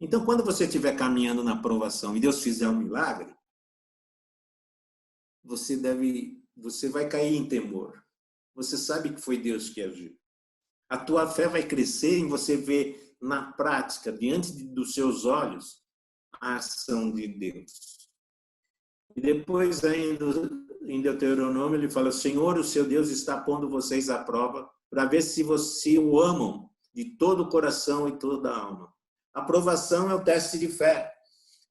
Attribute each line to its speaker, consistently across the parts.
Speaker 1: Então, quando você estiver caminhando na aprovação e Deus fizer um milagre, você vai cair em temor. Você sabe que foi Deus que agiu. A tua fé vai crescer em você ver na prática, diante dos seus olhos, a ação de Deus. E depois, ainda em Deuteronômio, ele fala: Senhor, o seu Deus está pondo vocês à prova para ver se você o amam de todo o coração e toda a alma. A aprovação é o teste de fé.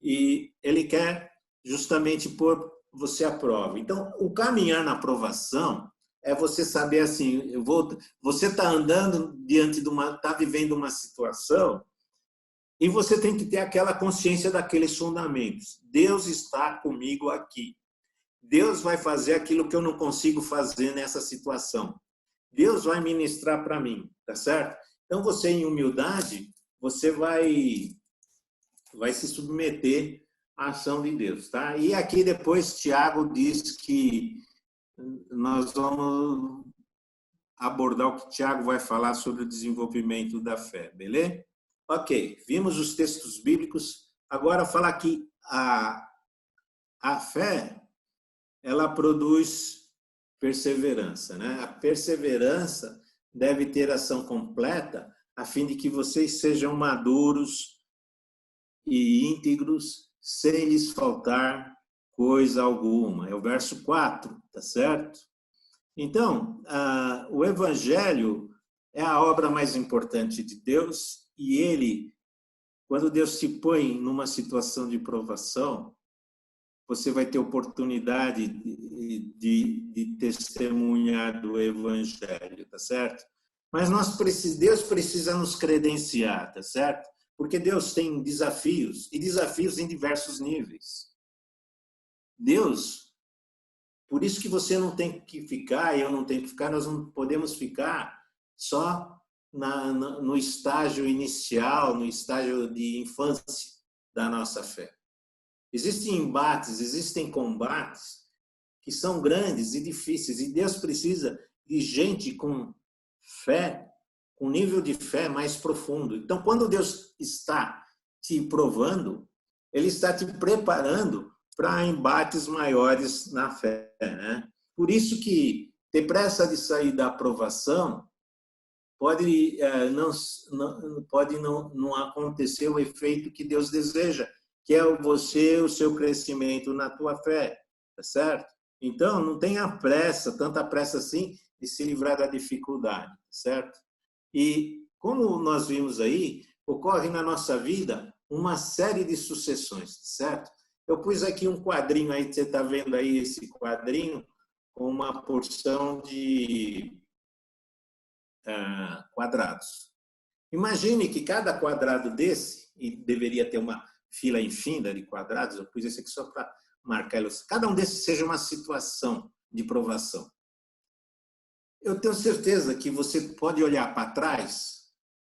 Speaker 1: E ele quer justamente pôr você à prova. Então, o caminhar na aprovação é você saber assim, você está andando diante de está vivendo uma situação e você tem que ter aquela consciência daqueles fundamentos. Deus está comigo aqui. Deus vai fazer aquilo que eu não consigo fazer nessa situação. Deus vai ministrar para mim, tá certo? Então, você em humildade, você vai se submeter à ação de Deus, tá? E aqui depois Tiago diz que nós vamos abordar o que Tiago vai falar sobre o desenvolvimento da fé, beleza? Ok, vimos os textos bíblicos. Agora fala que a fé, ela produz perseverança, né? A perseverança deve ter ação completa a fim de que vocês sejam maduros e íntegros, sem lhes faltar coisa alguma. É o verso 4, tá certo? Então, o Evangelho é a obra mais importante de Deus e ele, quando Deus se põe numa situação de provação, você vai ter oportunidade de testemunhar do Evangelho, tá certo? Mas Deus precisa nos credenciar, tá certo? Porque Deus tem desafios, e desafios em diversos níveis. Deus, por isso que você não tem que ficar, eu não tenho que ficar, nós não podemos ficar só no estágio inicial, no estágio de infância da nossa fé. Existem embates, existem combates que são grandes e difíceis, e Deus precisa de gente com fé, com nível de fé mais profundo. Então, quando Deus está te provando, Ele está te preparando para embates maiores na fé, né? Por isso que ter pressa de sair da aprovação pode não acontecer o efeito que Deus deseja, que é o seu crescimento na tua fé, tá certo? Então, não tenha pressa, tanta pressa assim, de se livrar da dificuldade, certo? E, como nós vimos aí, ocorre na nossa vida uma série de sucessões, certo? Eu pus aqui um quadrinho aí, você está vendo aí esse quadrinho, com uma porção de quadrados. Imagine que cada quadrado desse, e deveria ter uma fila infinda de quadrados, eu pus esse aqui só para marcar, cada um desses seja uma situação de provação. Eu tenho certeza que você pode olhar para trás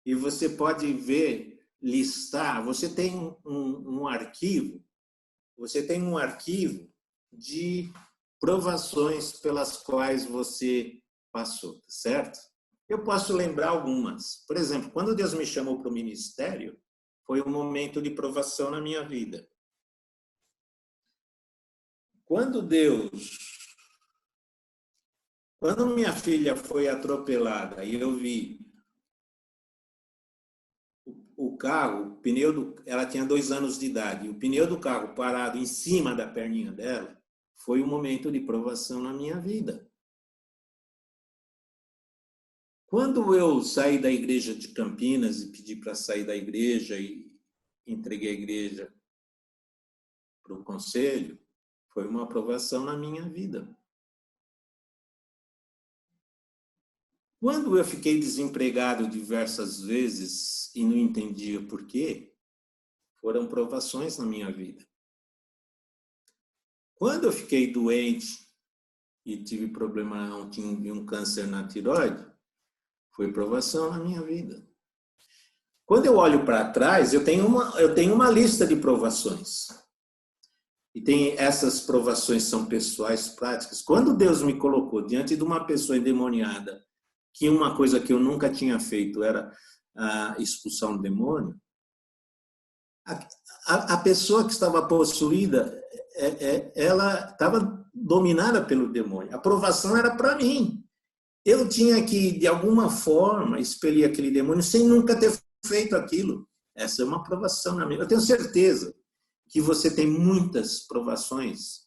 Speaker 1: e você pode ver, listar, você tem um arquivo de provações pelas quais você passou, certo? Eu posso lembrar algumas. Por exemplo, quando Deus me chamou para o ministério, foi um momento de provação na minha vida. Quando minha filha foi atropelada e eu vi o carro, o pneu ela tinha 2 anos de idade, o pneu do carro parado em cima da perninha dela, foi um momento de provação na minha vida. Quando eu saí da igreja de Campinas e pedi para sair da igreja e entreguei a igreja para o conselho, foi uma aprovação na minha vida. Quando eu fiquei desempregado diversas vezes e não entendia por quê, foram provações na minha vida. Quando eu fiquei doente e tive problema, tive um câncer na tireoide, foi provação na minha vida. Quando eu olho para trás, eu tenho uma lista de provações. E tem essas provações são pessoais, práticas. Quando Deus me colocou diante de uma pessoa endemoniada, que uma coisa que eu nunca tinha feito era expulsar um demônio, a pessoa que estava possuída, ela estava dominada pelo demônio. A provação era para mim. Eu tinha que, de alguma forma, expelir aquele demônio sem nunca ter feito aquilo. Essa é uma provação na minha. Eu tenho certeza que você tem muitas provações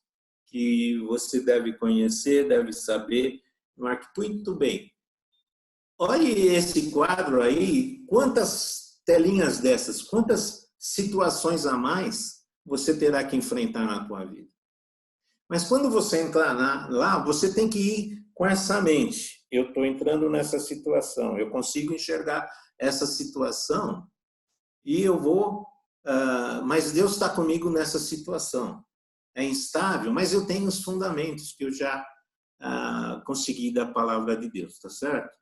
Speaker 1: que você deve conhecer, deve saber. Marque muito bem. Olhe esse quadro aí, quantas telinhas dessas, quantas situações a mais você terá que enfrentar na tua vida. Mas quando você entrar lá, você tem que ir com essa mente. Eu estou entrando nessa situação, eu consigo enxergar essa situação e eu vou... mas Deus está comigo nessa situação. É instável, mas eu tenho os fundamentos que eu já consegui da palavra de Deus, tá certo?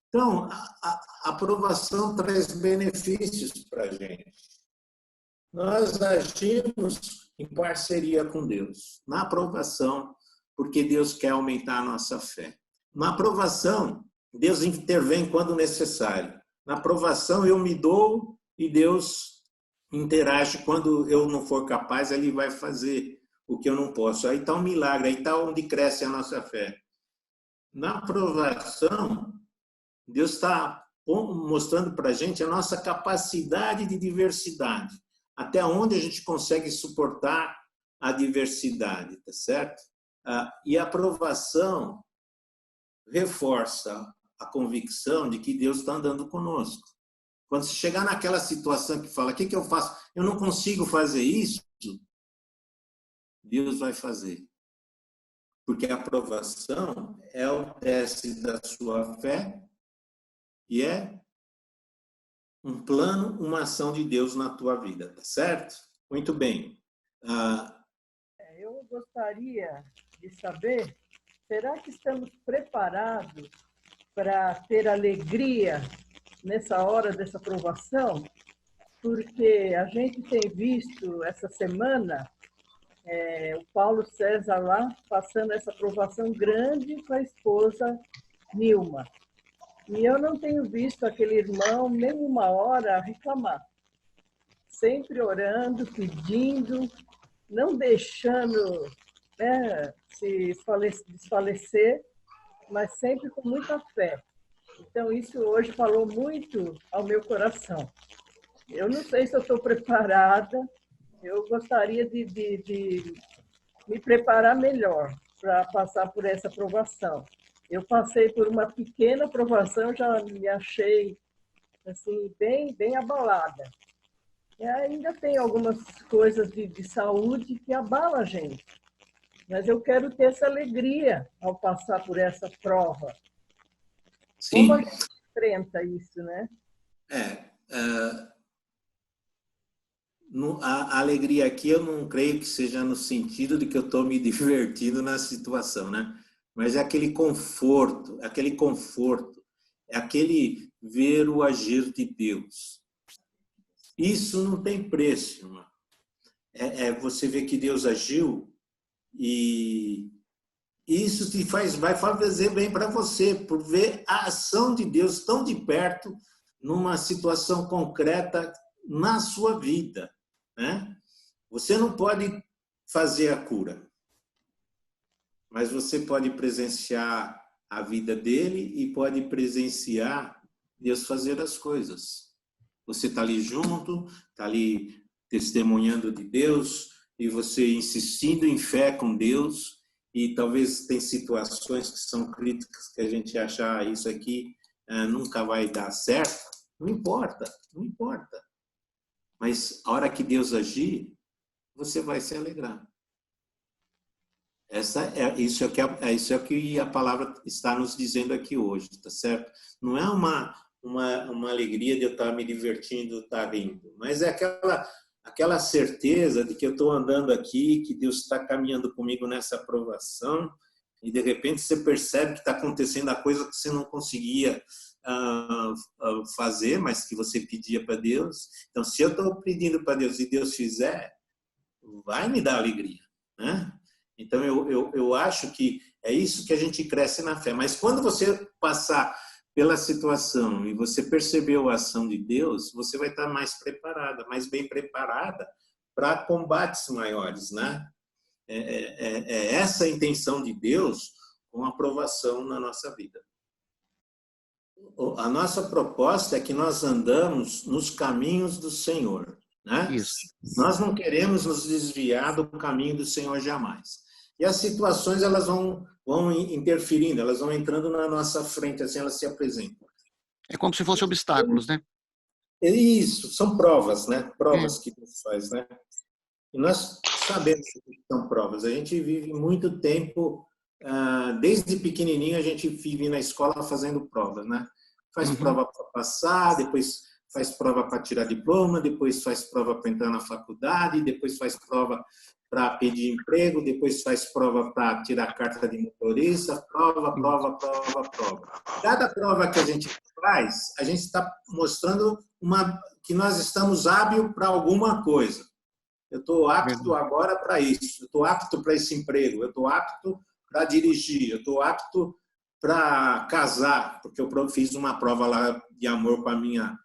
Speaker 1: Então, a aprovação traz benefícios para a gente. Nós agimos em parceria com Deus, na aprovação, porque Deus quer aumentar a nossa fé. Na aprovação, Deus intervém quando necessário. Na aprovação, eu me dou e Deus interage. Quando eu não for capaz, Ele vai fazer o que eu não posso. Aí está um milagre, aí está onde cresce a nossa fé. Na aprovação, Deus está mostrando para a gente a nossa capacidade de diversidade. Até onde a gente consegue suportar a diversidade, tá certo? E a aprovação reforça a convicção de que Deus está andando conosco. Quando você chegar naquela situação que fala, o que eu faço? Eu não consigo fazer isso, Deus vai fazer. Porque a aprovação é o teste da sua fé e é um plano, uma ação de Deus na tua vida, tá certo? Muito bem.
Speaker 2: Eu gostaria de saber, será que estamos preparados para ter alegria nessa hora dessa provação? Porque a gente tem visto essa semana o Paulo César lá passando essa provação grande com a esposa Nilma. E eu não tenho visto aquele irmão nem uma hora reclamar. Sempre orando, pedindo, não deixando se desfalecer, mas sempre com muita fé. Então, isso hoje falou muito ao meu coração. Eu não sei se eu estou preparada, eu gostaria de me preparar melhor para passar por essa provação. Eu passei por uma pequena provação, já me achei assim, bem abalada. E ainda tem algumas coisas de saúde que abalam a gente. Mas eu quero ter essa alegria ao passar por essa prova.
Speaker 1: Sim.
Speaker 2: Como a gente enfrenta isso, né?
Speaker 1: A alegria aqui eu não creio que seja no sentido de que eu estou me divertindo na situação, né? Mas é aquele conforto, é aquele ver o agir de Deus. Isso não tem preço, irmão. Você ver que Deus agiu e isso vai fazer bem para você, por ver a ação de Deus tão de perto numa situação concreta na sua vida, né? Você não pode fazer a cura, mas você pode presenciar a vida dele e pode presenciar Deus fazer as coisas. Você está ali junto, está ali testemunhando de Deus e você insistindo em fé com Deus e talvez tem situações que são críticas que a gente acha isso aqui nunca vai dar certo. Não importa, não importa. Mas a hora que Deus agir, você vai se alegrar. Isso é o que a palavra está nos dizendo aqui hoje, tá certo? Não é uma alegria de eu estar me divertindo, estar rindo, mas é aquela certeza de que eu estou andando aqui, que Deus está caminhando comigo nessa aprovação, e de repente você percebe que está acontecendo a coisa que você não conseguia fazer, mas que você pedia para Deus. Então, se eu estou pedindo para Deus e Deus fizer, vai me dar alegria. né? Então, eu acho que é isso que a gente cresce na fé. Mas quando você passar pela situação e você percebeu a ação de Deus, você vai estar mais preparada, mais bem preparada para combates maiores, né? É essa a intenção de Deus com a aprovação na nossa vida. A nossa proposta é que nós andamos nos caminhos do Senhor, né?
Speaker 3: Isso.
Speaker 1: Nós não queremos nos desviar do caminho do Senhor jamais. E as situações, elas vão interferindo, elas vão entrando na nossa frente, assim elas se apresentam.
Speaker 3: É como se fossem obstáculos, né?
Speaker 1: Isso, são provas, né? Provas que Deus faz, né? E nós sabemos que são provas. A gente vive muito tempo, desde pequenininho, a gente vive na escola fazendo provas, né? Faz prova para passar, depois faz prova para tirar diploma, depois faz prova para entrar na faculdade, depois faz prova para pedir emprego, depois faz prova para tirar carta de motorista, prova. Cada prova que a gente faz, a gente está mostrando que nós estamos hábil para alguma coisa. Eu estou apto agora para isso, eu estou apto para esse emprego, eu estou apto para dirigir, eu estou apto para casar, porque eu fiz uma prova lá de amor com a minha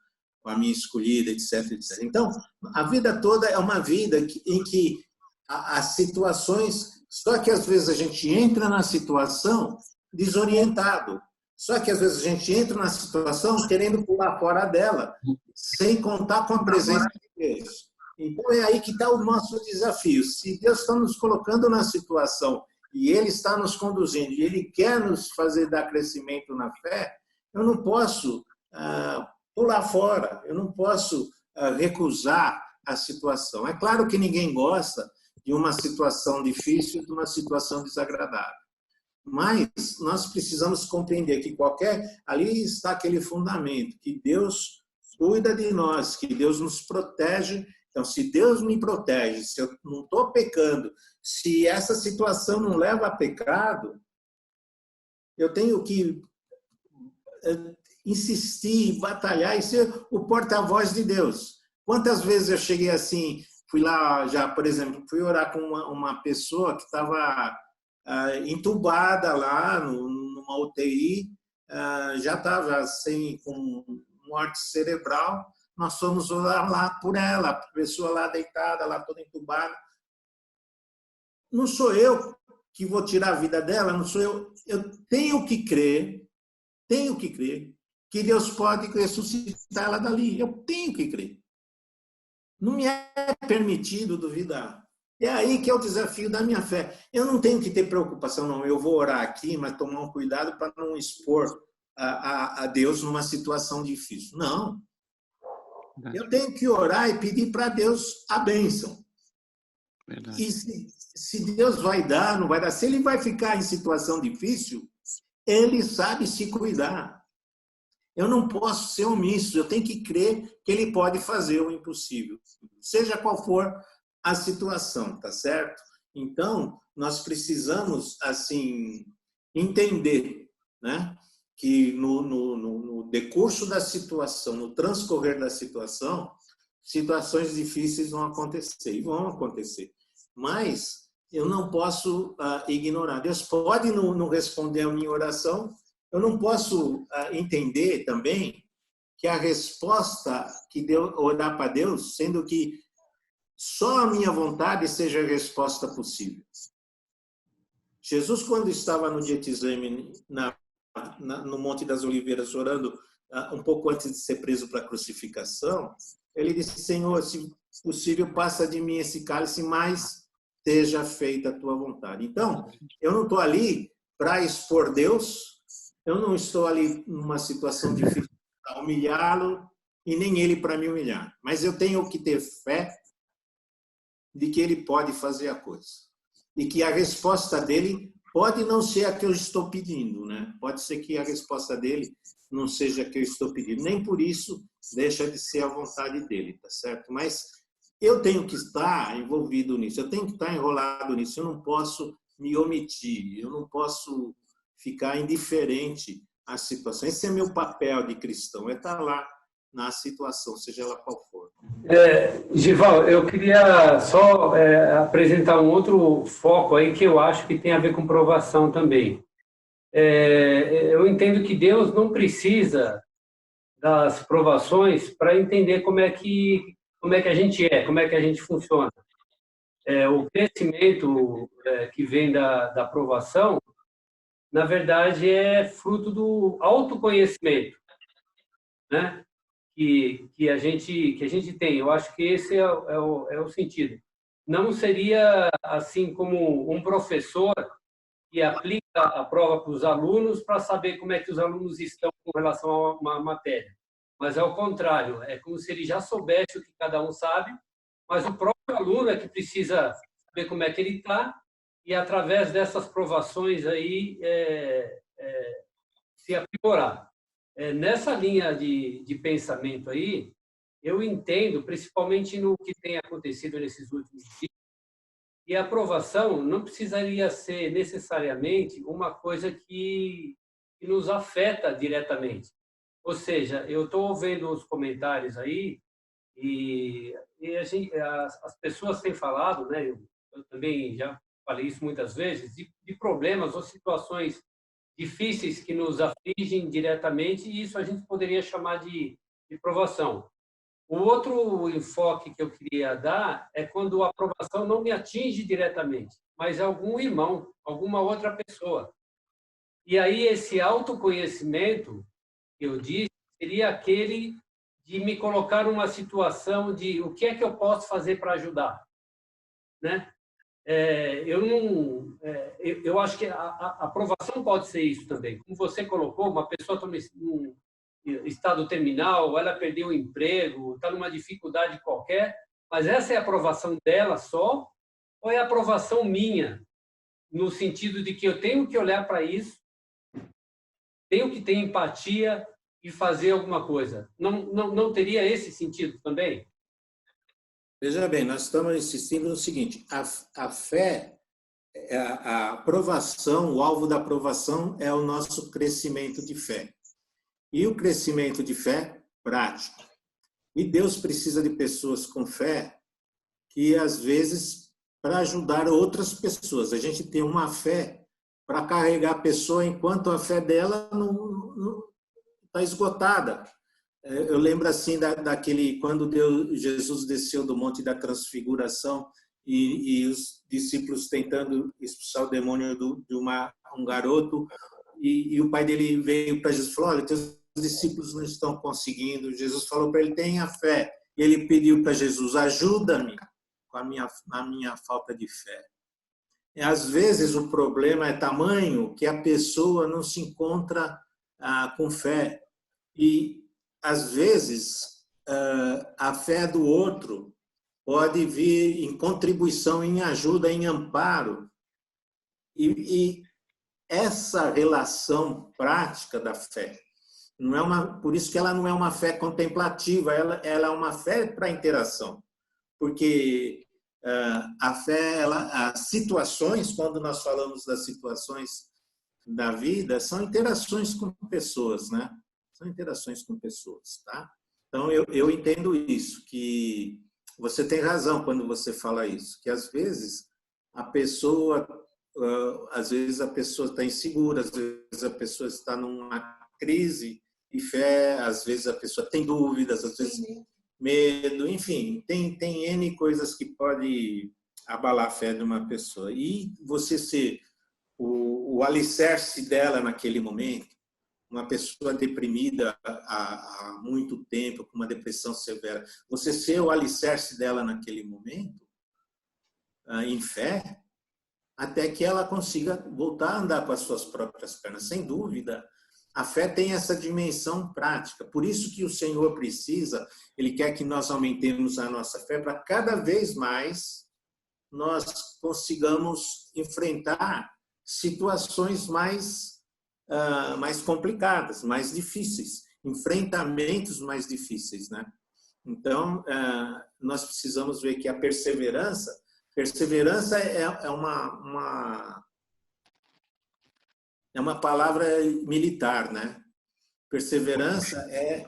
Speaker 1: escolhida, etc, etc. Então, a vida toda é uma vida em que as situações, só que às vezes a gente entra na situação desorientado, só que às vezes a gente entra na situação querendo pular fora dela, sem contar com a presença de Deus. Então é aí que está o nosso desafio. Se Deus está nos colocando na situação e Ele está nos conduzindo e Ele quer nos fazer dar crescimento na fé, eu não posso pular fora, eu não posso recusar a situação. É claro que ninguém gosta de uma situação difícil, de uma situação desagradável. Mas nós precisamos compreender que ali está aquele fundamento, que Deus cuida de nós, que Deus nos protege. Então, se Deus me protege, se eu não estou pecando, se essa situação não leva a pecado, eu tenho que insistir, batalhar e ser o porta-voz de Deus. Quantas vezes eu cheguei assim, fui lá já, por exemplo, fui orar com uma pessoa que estava entubada lá numa UTI, já estava assim, com morte cerebral. Nós fomos orar lá por ela, a pessoa lá deitada, lá toda entubada. Não sou eu que vou tirar a vida dela, não sou eu. Eu tenho que crer que Deus pode ressuscitar ela dali. Eu tenho que crer. Não me é permitido duvidar. É aí que é o desafio da minha fé. Eu não tenho que ter preocupação, não. Eu vou orar aqui, mas tomar um cuidado para não expor a Deus numa situação difícil. Não. Eu tenho que orar e pedir para Deus a bênção. Verdade. E se Deus vai dar, não vai dar. Se Ele vai ficar em situação difícil, Ele sabe se cuidar. Eu não posso ser omisso, eu tenho que crer que Ele pode fazer o impossível, seja qual for a situação, tá certo? Então, nós precisamos, assim, entender, né, que no decurso da situação, no transcorrer da situação, situações difíceis vão acontecer, e vão acontecer. Mas eu não posso ignorar. Deus pode não responder a minha oração. Eu não posso entender também que a resposta que Deus orar para Deus, sendo que só a minha vontade seja a resposta possível. Jesus, quando estava no Getsemane, no Monte das Oliveiras, orando um pouco antes de ser preso para a crucificação, ele disse: Senhor, se possível, passa de mim esse cálice, mas seja feita a tua vontade. Então, eu não estou ali para expor Deus, eu não estou ali numa situação difícil para humilhá-lo e nem ele para me humilhar. Mas eu tenho que ter fé de que ele pode fazer a coisa. E que a resposta dele pode não ser a que eu estou pedindo, né? Pode ser que a resposta dele não seja a que eu estou pedindo. Nem por isso deixa de ser a vontade dele, tá certo? Mas eu tenho que estar envolvido nisso, eu tenho que estar enrolado nisso, eu não posso me omitir, eu não posso ficar indiferente à situação. Esse é meu papel de cristão, é estar lá na situação, seja ela qual for.
Speaker 4: Gival, eu queria só apresentar um outro foco aí que eu acho que tem a ver com provação também. Eu entendo que Deus não precisa das provações para entender como é que a gente como é que a gente funciona. O crescimento que vem da provação, na verdade, é fruto do autoconhecimento, né? Que a gente tem. Eu acho que esse é o sentido. Não seria assim como um professor que aplica a prova para os alunos para saber como é que os alunos estão com relação a uma matéria. Mas, ao contrário, é como se ele já soubesse o que cada um sabe, mas o próprio aluno é que precisa saber como é que ele está e, através dessas provações aí, se aprimorar. Nessa linha de pensamento aí, eu entendo, principalmente no que tem acontecido nesses últimos dias, e a aprovação não precisaria ser necessariamente uma coisa que nos afeta diretamente. Ou seja, eu estou vendo os comentários aí e as pessoas têm falado, né? Eu também já falei isso muitas vezes, de problemas ou situações difíceis que nos afligem diretamente, e isso a gente poderia chamar de provação. O outro enfoque que eu queria dar é quando a aprovação não me atinge diretamente, mas algum irmão, alguma outra pessoa. E aí esse autoconhecimento que eu disse seria aquele de me colocar numa situação de o que é que eu posso fazer para ajudar, né? Eu acho que a aprovação pode ser isso também. Como você colocou, uma pessoa está num estado terminal, ela perdeu o emprego, está numa dificuldade qualquer, mas essa é a aprovação dela só, ou é a aprovação minha, no sentido de que eu tenho que olhar para isso, tenho que ter empatia e fazer alguma coisa? Não teria esse sentido também?
Speaker 1: Veja bem, nós estamos insistindo no seguinte: a fé, a aprovação, o alvo da aprovação é o nosso crescimento de fé. E o crescimento de fé prático. E Deus precisa de pessoas com fé que, às vezes, para ajudar outras pessoas. A gente tem uma fé para carregar a pessoa enquanto a fé dela não está esgotada. Eu lembro assim daquele quando Jesus desceu do Monte da Transfiguração e os discípulos tentando expulsar o demônio de um garoto, e o pai dele veio para Jesus e falou: olha, teus discípulos não estão conseguindo. Jesus falou para ele: tenha fé. E ele pediu para Jesus: ajuda-me na minha falta de fé. E, às vezes o problema é tamanho que a pessoa não se encontra com fé. E, às vezes, a fé do outro pode vir em contribuição, em ajuda, em amparo. E essa relação prática da fé, por isso que ela não é uma fé contemplativa, ela é uma fé para interação. Porque a fé, as situações, quando nós falamos das situações da vida, são interações com pessoas, né? São interações com pessoas, tá? Então, eu entendo isso, que você tem razão quando você fala isso, que às vezes a pessoa está insegura, às vezes a pessoa está numa crise de fé, às vezes a pessoa tem dúvidas, às vezes medo, enfim, tem N coisas que podem abalar a fé de uma pessoa. E você ser o alicerce dela naquele momento, uma pessoa deprimida há muito tempo, com uma depressão severa, você ser o alicerce dela naquele momento, em fé, até que ela consiga voltar a andar com as suas próprias pernas. Sem dúvida, a fé tem essa dimensão prática. Por isso que o Senhor precisa, Ele quer que nós aumentemos a nossa fé para cada vez mais nós consigamos enfrentar situações mais complicadas, mais difíceis, enfrentamentos mais difíceis, né? Então, nós precisamos ver que a perseverança é uma palavra militar, né? Perseverança é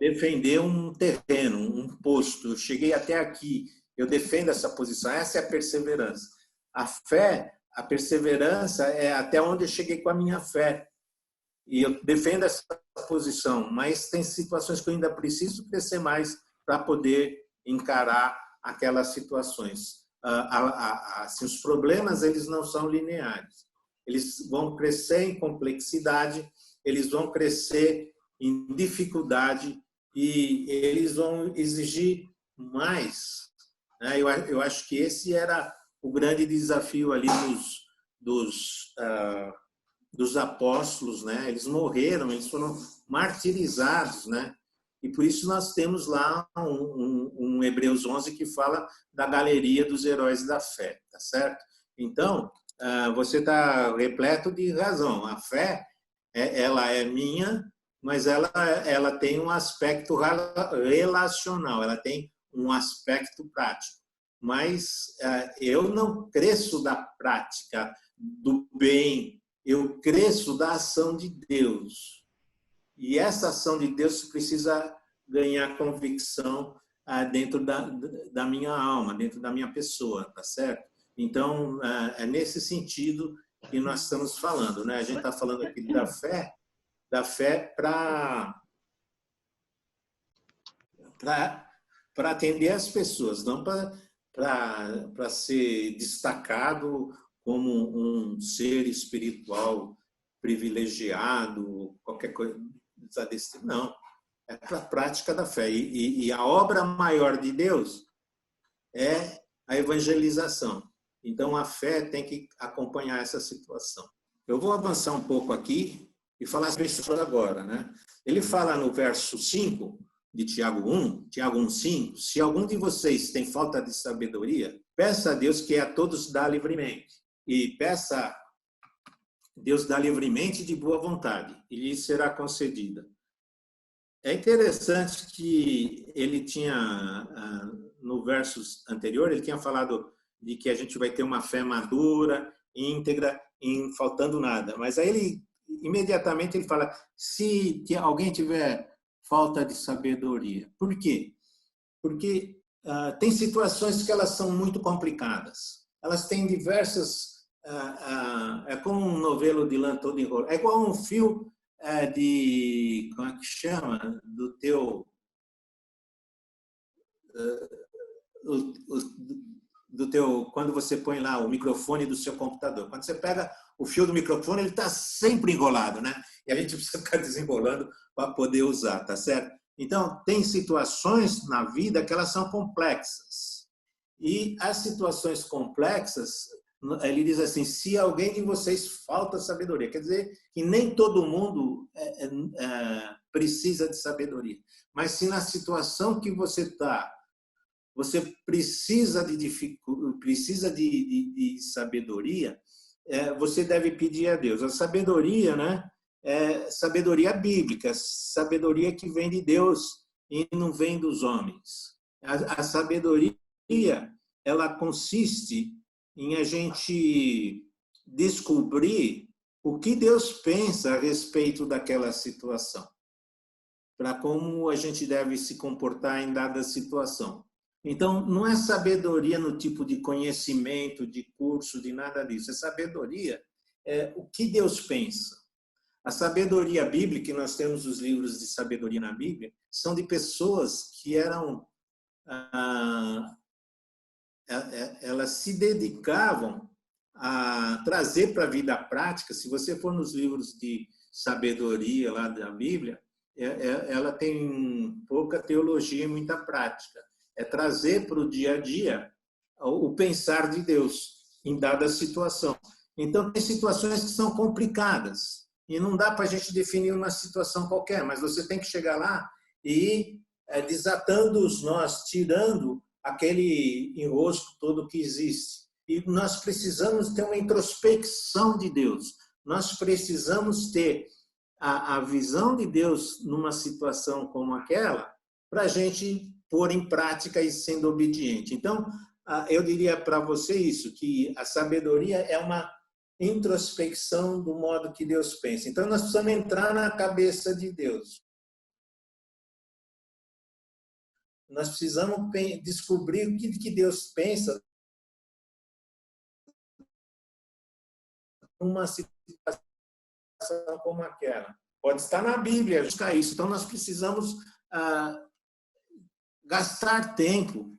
Speaker 1: defender um terreno, um posto. Eu cheguei até aqui, eu defendo essa posição. Essa é a perseverança. A fé, a perseverança é até onde eu cheguei com a minha fé. E eu defendo essa posição, mas tem situações que eu ainda preciso crescer mais para poder encarar aquelas situações. Assim, os problemas, eles não são lineares. Eles vão crescer em complexidade, eles vão crescer em dificuldade e eles vão exigir mais. Né? Eu acho que esse era o grande desafio ali dos apóstolos, né? Eles morreram, eles foram martirizados, né? E por isso nós temos lá um Hebreus 11 que fala da galeria dos heróis da fé, tá certo? Então, você está repleto de razão. A fé, ela é minha, mas ela tem um aspecto relacional, ela tem um aspecto prático. Mas eu não cresço da prática do bem, eu cresço da ação de Deus. E essa ação de Deus precisa ganhar convicção dentro da minha alma, dentro da minha pessoa, tá certo? Então, é nesse sentido que nós estamos falando, né? A gente está falando aqui da fé para atender as pessoas, não para ser destacado como um ser espiritual privilegiado, qualquer coisa desse. Não, é para a prática da fé. E a obra maior de Deus é a evangelização. Então, a fé tem que acompanhar essa situação. Eu vou avançar um pouco aqui e falar sobre isso agora, né? Ele fala no verso 5 de Tiago 1:5, se algum de vocês tem falta de sabedoria, peça a Deus que a todos dá livremente. E peça Deus dá livremente de boa vontade, e lhe será concedida. É interessante que ele tinha, no verso anterior, ele tinha falado de que a gente vai ter uma fé madura, íntegra, faltando nada. Mas aí ele, imediatamente, ele fala, se alguém tiver falta de sabedoria. Por quê? Porque tem situações que elas são muito complicadas. Elas têm diversas... é como um novelo de lã todo enrolado. É igual um fio de... Como é que chama? Do teu... quando você põe lá o microfone do seu computador. Quando você pega o fio do microfone, ele está sempre enrolado, né? E a gente precisa ficar desenrolando para poder usar, tá certo? Então, tem situações na vida que elas são complexas. E as situações complexas, ele diz assim, se alguém de vocês falta sabedoria, quer dizer que nem todo mundo precisa de sabedoria. Mas se na situação que você está, você precisa de sabedoria, você deve pedir a Deus. A sabedoria, né, é sabedoria bíblica, sabedoria que vem de Deus e não vem dos homens. A sabedoria, ela consiste em a gente descobrir o que Deus pensa a respeito daquela situação, para como a gente deve se comportar em dada situação. Então, não é sabedoria no tipo de conhecimento, de curso, de nada disso. É sabedoria, o que Deus pensa. A sabedoria bíblica, que nós temos os livros de sabedoria na Bíblia, são de pessoas que elas se dedicavam a trazer para a vida prática. Se você for nos livros de sabedoria lá da Bíblia, ela tem pouca teologia e muita prática. É trazer para o dia a dia o pensar de Deus em dada situação. Então, tem situações que são complicadas e não dá para a gente definir uma situação qualquer, mas você tem que chegar lá e ir desatando os nós, tirando aquele enrosco todo que existe. E nós precisamos ter uma introspecção de Deus. Nós precisamos ter a visão de Deus numa situação como aquela para a gente pôr em prática e sendo obediente. Então, eu diria para você isso, que a sabedoria é uma introspecção do modo que Deus pensa. Então, nós precisamos entrar na cabeça de Deus. nós precisamos descobrir o que Deus pensa numa situação como aquela. Pode estar na Bíblia, buscar isso. Então, nós precisamos gastar tempo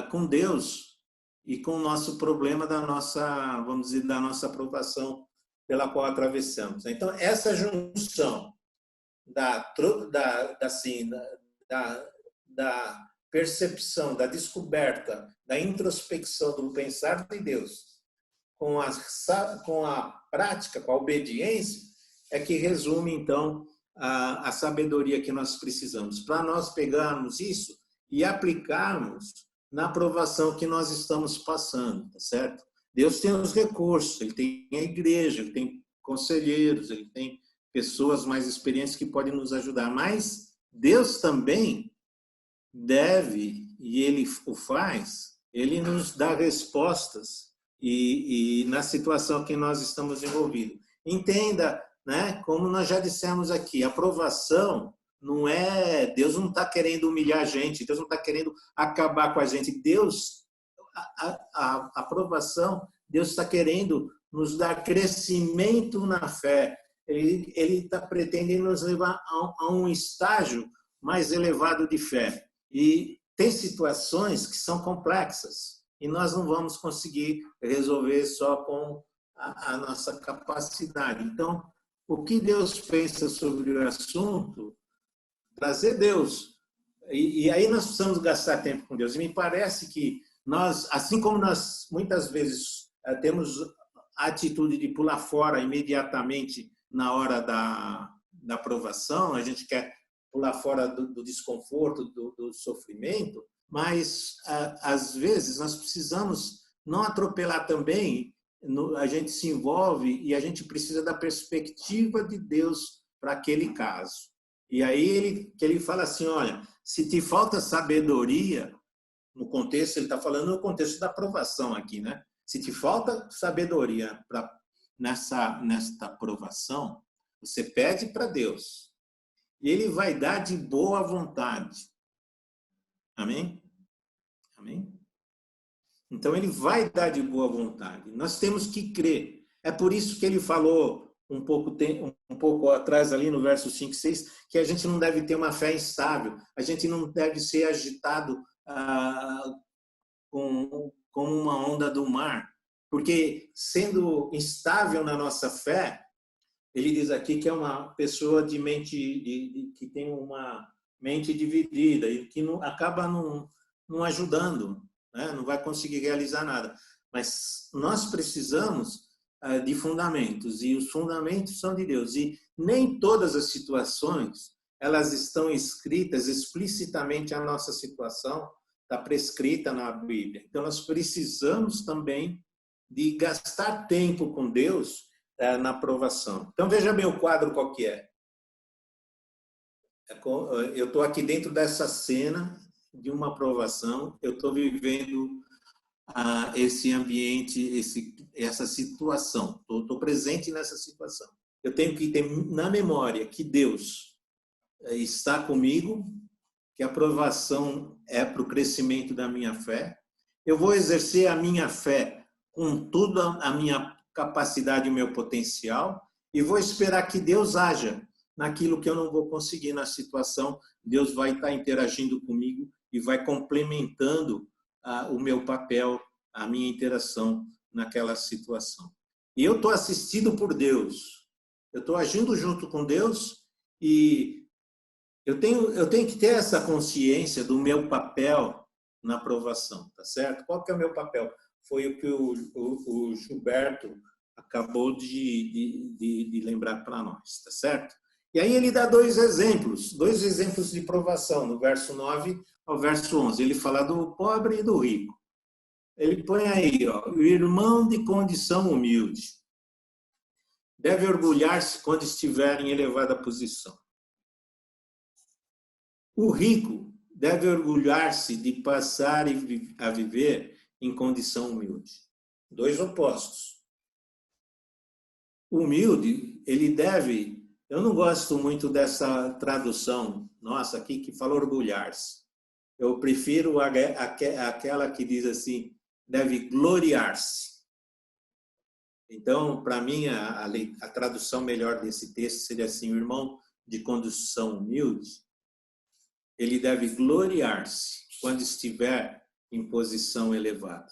Speaker 1: com Deus e com o nosso problema da nossa, vamos dizer, da nossa provação pela qual atravessamos. Então, essa junção da percepção, da descoberta, da introspecção do pensar de Deus com a prática, com a obediência, é que resume, então, a sabedoria que nós precisamos. Para nós pegarmos isso e aplicarmos na provação que nós estamos passando, tá certo? Deus tem os recursos, Ele tem a igreja, Ele tem conselheiros, Ele tem pessoas mais experientes que podem nos ajudar, mas Deus também deve, e Ele o faz, Ele nos dá respostas e na situação que nós estamos envolvidos. Entenda, né, como nós já dissemos aqui, a provação não é... Deus não está querendo humilhar a gente, Deus não está querendo acabar com a gente. Deus, a aprovação, Deus está querendo nos dar crescimento na fé. Ele está pretendendo nos levar a um estágio mais elevado de fé. E tem situações que são complexas e nós não vamos conseguir resolver só com a nossa capacidade. Então, o que Deus pensa sobre o assunto, trazer Deus. E aí nós precisamos gastar tempo com Deus. E me parece que nós, assim como nós muitas vezes temos a atitude de pular fora imediatamente na hora da provação, a gente quer pular fora do desconforto, do sofrimento, mas às vezes nós precisamos não atropelar também, a gente se envolve e a gente precisa da perspectiva de Deus para aquele caso. E aí ele fala assim, olha, se te falta sabedoria, no contexto, ele está falando no contexto da aprovação aqui, né? Se te falta sabedoria nesta aprovação, você pede para Deus. E Ele vai dar de boa vontade. Amém? Amém? Então, Ele vai dar de boa vontade. Nós temos que crer. É por isso que Ele falou um pouco atrás, ali no verso 5 e 6, que a gente não deve ter uma fé instável. A gente não deve ser agitado como uma onda do mar. Porque, sendo instável na nossa fé, ele diz aqui que é uma pessoa de mente que tem uma mente dividida e que acaba não ajudando, né? Não vai conseguir realizar nada. Mas nós precisamos de fundamentos, e os fundamentos são de Deus. E nem todas as situações elas estão escritas explicitamente, a nossa situação está prescrita na Bíblia. Então, nós precisamos também de gastar tempo com Deus na aprovação. Então, veja bem o quadro qual que é. Eu estou aqui dentro dessa cena de uma aprovação, eu estou vivendo esse ambiente, essa situação, estou presente nessa situação. Eu tenho que ter na memória que Deus está comigo, que a aprovação é para o crescimento da minha fé. Eu vou exercer a minha fé com toda a minha capacidade e o meu potencial, e vou esperar que Deus haja naquilo que eu não vou conseguir na situação. Deus vai estar interagindo comigo e vai complementando o meu papel, a minha interação naquela situação. E eu estou assistido por Deus, eu estou agindo junto com Deus, e eu tenho que ter essa consciência do meu papel na aprovação, tá certo? Qual que é o meu papel? Foi o que o Gilberto acabou de lembrar para nós, tá certo? E aí ele dá dois exemplos de provação, no verso 9 ao verso 11. Ele fala do pobre e do rico. Ele põe aí, ó, o irmão de condição humilde deve orgulhar-se quando estiver em elevada posição. O rico deve orgulhar-se de passar a viver em condição humilde. Dois opostos. O humilde, ele deve... Eu não gosto muito dessa tradução nossa aqui, que fala orgulhar-se. Eu prefiro aquela que diz assim, deve gloriar-se. Então, para mim, a tradução melhor desse texto seria assim, o irmão de condição humilde, ele deve gloriar-se quando estiver em posição elevada.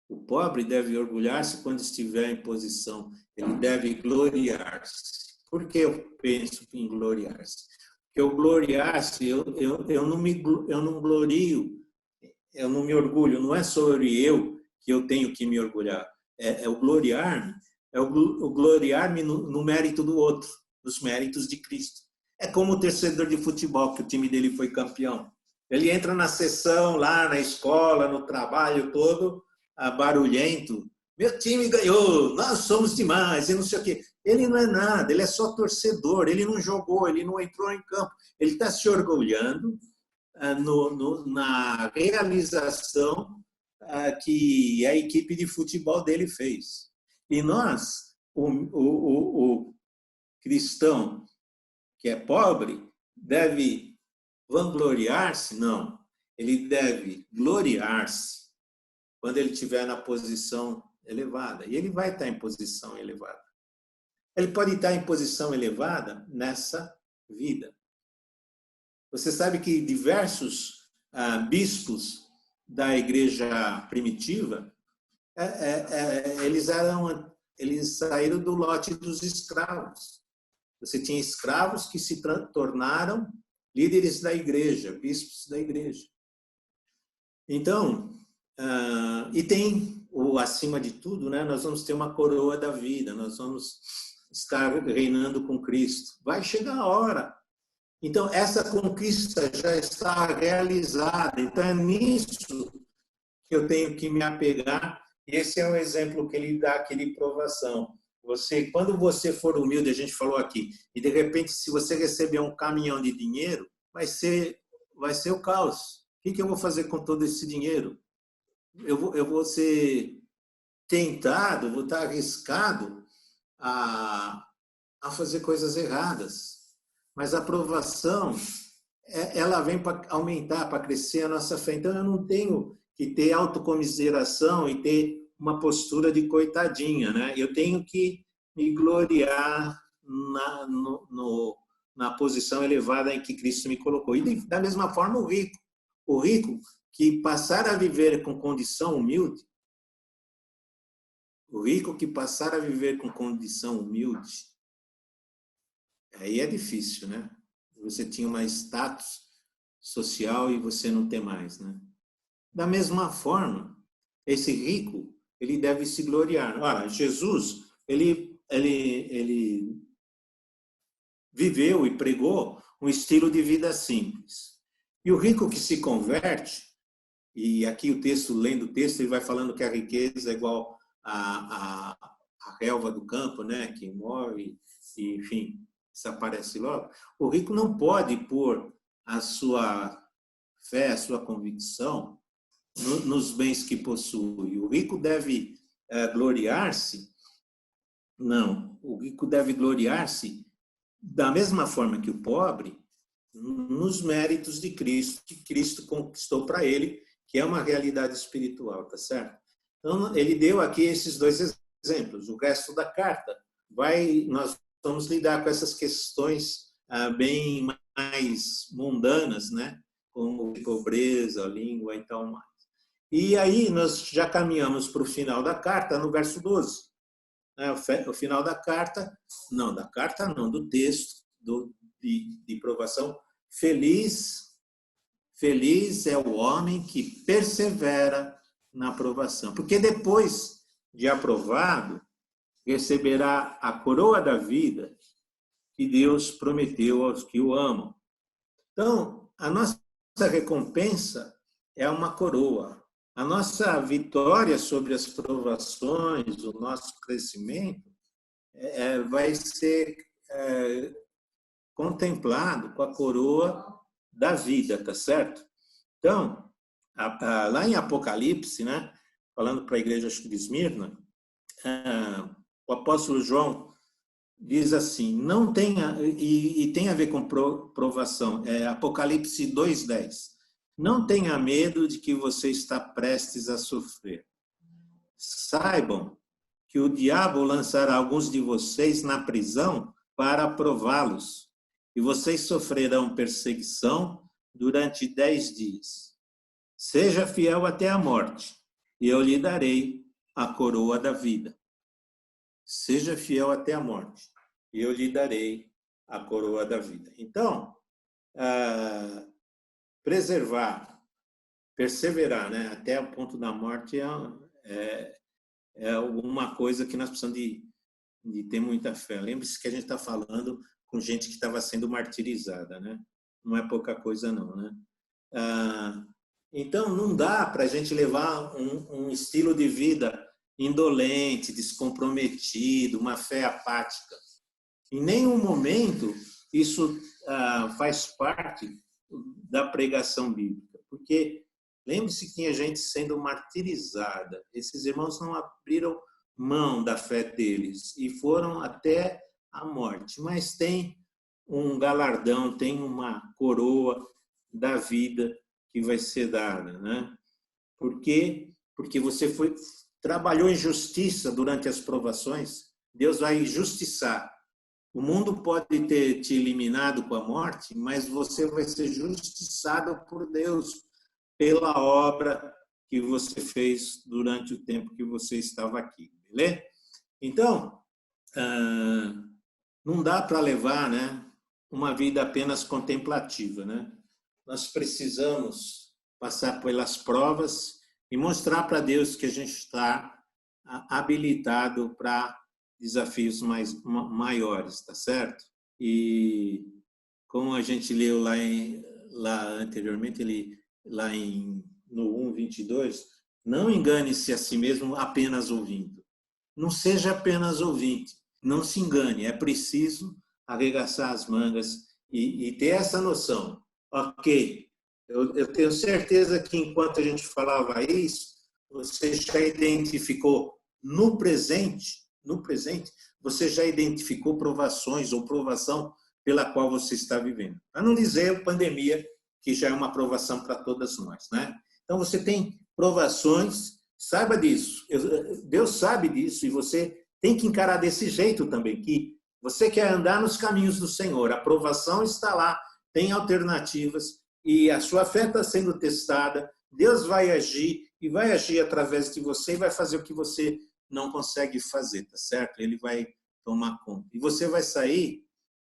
Speaker 1: O pobre deve orgulhar-se quando estiver em posição, ele deve gloriar-se. Por que eu penso em gloriar-se? Porque o gloriar-se, eu não glorio, eu não me orgulho, não é sobre eu que eu tenho que me orgulhar. É o gloriar-me, o gloriar-me no mérito do outro, nos méritos de Cristo. É como o torcedor de futebol, que o time dele foi campeão. Ele entra na sessão, lá na escola, no trabalho todo, barulhento. Meu time ganhou, nós somos demais, e não sei o quê. Ele não é nada, ele é só torcedor, ele não jogou, ele não entrou em campo. Ele está se orgulhando na realização que a equipe de futebol dele fez. E nós, o cristão que é pobre, deve vangloriar-se? Não. Ele deve gloriar-se quando ele estiver na posição elevada. E ele vai estar em posição elevada. Ele pode estar em posição elevada nessa vida. Você sabe que diversos bispos da igreja primitiva, eles saíram do lote dos escravos. Você tinha escravos que se tornaram líderes da igreja, bispos da igreja. Então, e tem, acima de tudo, né, nós vamos ter uma coroa da vida, nós vamos estar reinando com Cristo. Vai chegar a hora. Então, essa conquista já está realizada. Então, é nisso que eu tenho que me apegar. E esse é o exemplo que ele dá aqui de provação. Quando você for humilde, a gente falou aqui, e de repente, se você receber um caminhão de dinheiro, vai ser o caos. O que eu vou fazer com todo esse dinheiro? Eu vou ser tentado, vou estar arriscado a fazer coisas erradas. Mas a aprovação, ela vem para aumentar, para crescer a nossa fé. Então, eu não tenho que ter autocomiseração e ter uma postura de coitadinha, né? Eu tenho que me gloriar na posição elevada em que Cristo me colocou. E da mesma forma o rico que passar a viver com condição humilde, aí é difícil, né? Você tinha uma status social e você não tem mais, né? Da mesma forma, esse rico, ele deve se gloriar. Ora, Jesus, ele viveu e pregou um estilo de vida simples. E o rico que se converte, e aqui o texto, lendo o texto, ele vai falando que a riqueza é igual a relva do campo, né? Que morre, e, enfim, desaparece logo. O rico não pode pôr a sua fé, a sua convicção nos bens que possui. O rico deve gloriar-se? Não. O rico deve gloriar-se da mesma forma que o pobre nos méritos de Cristo, que Cristo conquistou para ele, que é uma realidade espiritual, tá certo? Então, ele deu aqui esses dois exemplos. O resto da carta nós vamos lidar com essas questões bem mais mundanas, né? Como pobreza, língua e tal mais. E aí nós já caminhamos para o final da carta, no verso 12. O final da carta, não, do texto de provação. Feliz é o homem que persevera na aprovação, porque depois de aprovado, receberá a coroa da vida que Deus prometeu aos que o amam. Então, a nossa recompensa é uma coroa. A nossa vitória sobre as provações, o nosso crescimento, vai ser contemplado com a coroa da vida, tá certo? Então, lá em Apocalipse, né, falando para a igreja de Esmirna, o apóstolo João diz assim, não tenha, e tem a ver com provação, Apocalipse 2:10, Não tenha medo de que você está prestes a sofrer. Saibam que o diabo lançará alguns de vocês na prisão para prová-los, e vocês sofrerão perseguição durante 10 dias. Seja fiel até a morte, e eu lhe darei a coroa da vida. Seja fiel até a morte, e eu lhe darei a coroa da vida. Então, preservar, perseverar, né, até o ponto da morte é alguma coisa que nós precisamos de ter muita fé. Lembre-se que a gente está falando com gente que estava sendo martirizada, né? Não é pouca coisa, não, né? Então, não dá para a gente levar um estilo de vida indolente, descomprometido, uma fé apática. Em nenhum momento isso faz parte da pregação bíblica, porque lembre-se que tinha gente sendo martirizada. Esses irmãos não abriram mão da fé deles e foram até a morte. Mas tem um galardão, tem uma coroa da vida que vai ser dada, né? Por quê? Porque você trabalhou em justiça durante as provações. Deus vai justiçar. O mundo pode ter te eliminado com a morte, mas você vai ser justiçado por Deus pela obra que você fez durante o tempo que você estava aqui, beleza? Então, não dá para levar, né, uma vida apenas contemplativa, né? Nós precisamos passar pelas provas e mostrar para Deus que a gente está habilitado para desafios maiores, tá certo? E como a gente leu lá anteriormente, no 1:22, não engane-se a si mesmo apenas ouvindo. Não seja apenas ouvinte, não se engane, é preciso arregaçar as mangas e ter essa noção. Ok, eu tenho certeza que enquanto a gente falava isso, você já identificou no presente, você já identificou provações ou provação pela qual você está vivendo. Para não dizer pandemia, que já é uma provação para todas nós, né? Então você tem provações, saiba disso. Deus sabe disso e você tem que encarar desse jeito também, que você quer andar nos caminhos do Senhor. A provação está lá, tem alternativas e a sua fé está sendo testada. Deus vai agir e vai agir através de você e vai fazer o que você não consegue fazer, tá certo? Ele vai tomar conta. E você vai sair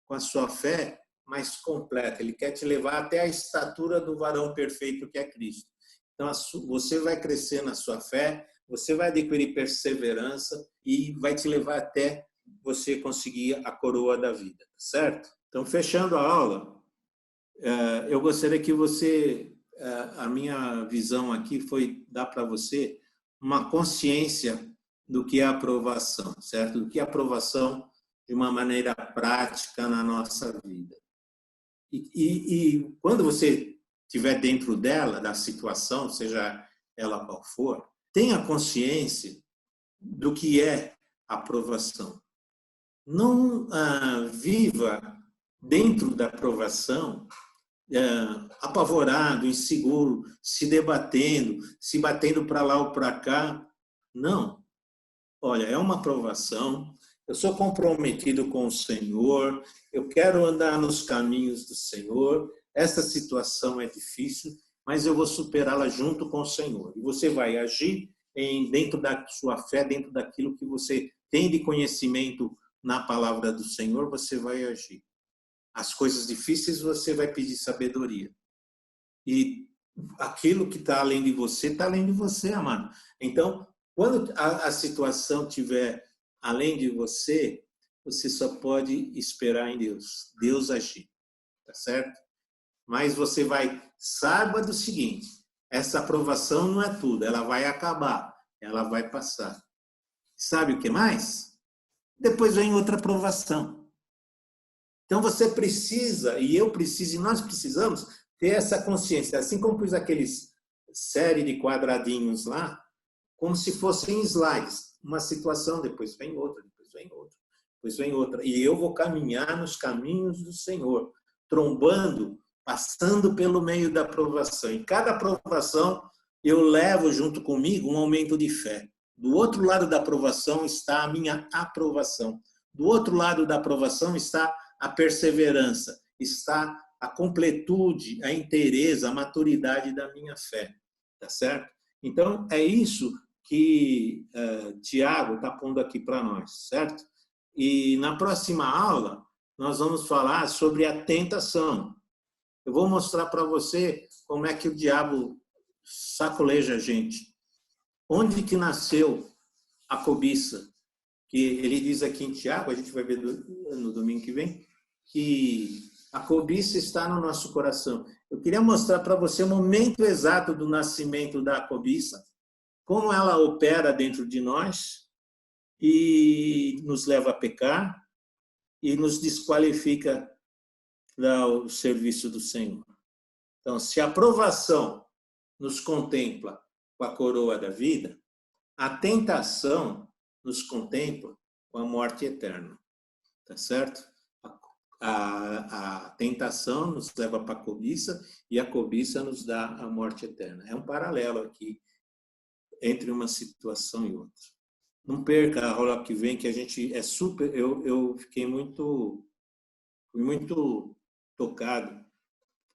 Speaker 1: com a sua fé mais completa. Ele quer te levar até a estatura do varão perfeito que é Cristo. Então, você vai crescer na sua fé, você vai adquirir perseverança e vai te levar até você conseguir a coroa da vida, tá certo? Então, fechando a aula, eu gostaria que a minha visão aqui foi dar para você uma consciência do que é aprovação, certo? Do que é aprovação de uma maneira prática na nossa vida. E quando você estiver dentro dela, da situação, seja ela qual for, tenha consciência do que é aprovação. Não viva dentro da aprovação apavorado, inseguro, se debatendo, se batendo para lá ou para cá. Não. Olha, é uma aprovação, eu sou comprometido com o Senhor, eu quero andar nos caminhos do Senhor, essa situação é difícil, mas eu vou superá-la junto com o Senhor. E você vai agir dentro da sua fé, dentro daquilo que você tem de conhecimento na palavra do Senhor, você vai agir. As coisas difíceis você vai pedir sabedoria. E aquilo que está além de você, está além de você, amado. Então, quando a situação estiver além de você, você só pode esperar em Deus. Deus agir, tá certo? Mas você saiba do seguinte, essa aprovação não é tudo, ela vai acabar, ela vai passar. Sabe o que mais? Depois vem outra aprovação. Então você precisa, e eu preciso, e nós precisamos ter essa consciência. Assim como pus aqueles série de quadradinhos lá, como se fossem slides. Uma situação, depois vem outra, depois vem outra, depois vem outra. E eu vou caminhar nos caminhos do Senhor, trombando passando pelo meio da provação. Em cada provação, eu levo junto comigo um aumento de fé. Do outro lado da provação está a minha aprovação. Do outro lado da aprovação está a perseverança, está a completude, a inteireza, a maturidade da minha fé. Tá certo? Então, é isso que Tiago está pondo aqui para nós, certo? E na próxima aula, nós vamos falar sobre a tentação. Eu vou mostrar para você como é que o diabo sacoleja a gente. Onde que nasceu a cobiça? Que ele diz aqui em Tiago, a gente vai ver no domingo que vem, que a cobiça está no nosso coração. Eu queria mostrar para você o momento exato do nascimento da cobiça, como ela opera dentro de nós e nos leva a pecar e nos desqualifica do serviço do Senhor. Então, se a aprovação nos contempla com a coroa da vida, a tentação nos contempla com a morte eterna. Tá certo? A tentação nos leva para a cobiça e a cobiça nos dá a morte eterna. É um paralelo aqui entre uma situação e outra. Não perca a aula que vem, que a gente é super... Eu fiquei muito tocado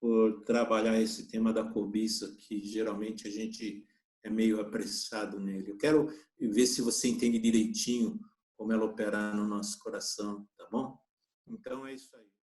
Speaker 1: por trabalhar esse tema da cobiça, que geralmente a gente é meio apressado nele. Eu quero ver se você entende direitinho como ela opera no nosso coração, tá bom? Então é isso aí.